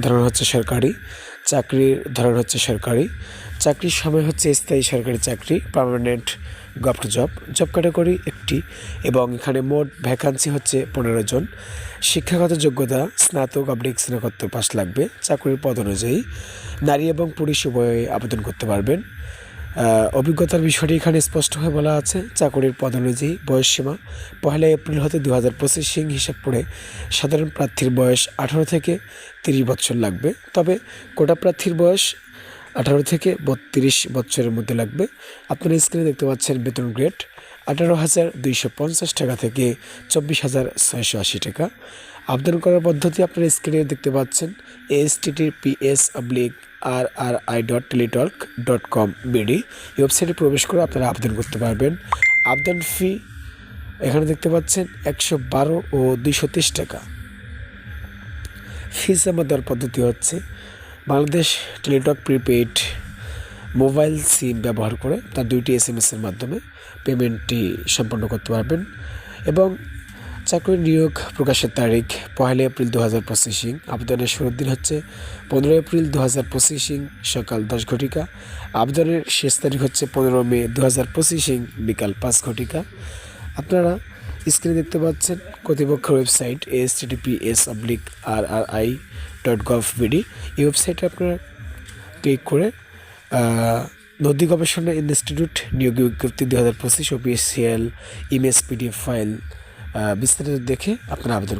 ধরন হচ্ছে সরকারি, চাকরির ধরন হচ্ছে সরকারি, চাকরির সময় হচ্ছে স্থায়ী সরকারি চাকরি, permanent government job, job category একটি, এবং এখানে মোট ভ্যাকান্সি হচ্ছে 15 জন। শিক্ষাগত যোগ্যতা স্নাতক স্নাতকোত্তর পাস লাগবে। চাকরির পদ অনুযায়ী নারী এবং পুরুষ উভয়ে আবেদন করতে পারবেন। অভিজ্ঞতার বিষয়টি এখানে স্পষ্টভাবে বলা আছে। চাকরির পদ অনুযায়ী বয়সসীমা 1 এপ্রিল হতে 2025 হিসাব করে সাধারণ প্রার্থীর বয়স 18 থেকে 30 বছর লাগবে, তবে কোটা প্রার্থীর বয়স 18 থেকে 32 বছরের মধ্যে লাগবে। আপনারা স্ক্রিনে দেখতে পাচ্ছেন বেতন গ্রেড 18,250 টাকা থেকে 24,680 টাকা। আবেদন করার পদ্ধতি আপনারা স্ক্রিনে দেখতে পাচ্ছেন। https://rri.teletalk.com বিডি ওয়েবসাইটে প্রবেশ করে আপনারা আবেদন করতে পারবেন। আবেদন ফি এখানে দেখতে পাচ্ছেন 112 ও 230 টাকা। ফি জমা দেওয়ার পদ্ধতি হচ্ছে বাংলাদেশ টেলিটক প্রিপেইড মোবাইল সিম ব্যবহার করে তার 2টি SMS এর মাধ্যমে পেমেন্টটি সম্পন্ন করতে পারবেন। এবং চাকরি নিয়োগ প্রকাশের তারিখ 1 এপ্রিল 2025। আবেদনের শুরুর দিন হচ্ছে 15 এপ্রিল 2025 সকাল 10 ঘটিকা। আবেদনের শেষ তারিখ হচ্ছে 15 মে 2025 বিকাল 5 ঘটিকা। আপনারা স্ক্রিনে দেখতে পাচ্ছেন কর্তৃপক্ষের ওয়েবসাইট https://rri.gov.bd। এই ওয়েবসাইটে আপনারা ক্লিক করে নদী গবেষণা ইনস্টিটিউট নিয়োগ বিজ্ঞপ্তি 2025 অফিসিয়াল ইমেজ PDF ফাইল বিস্তারিত দেখে আপনারা আবেদন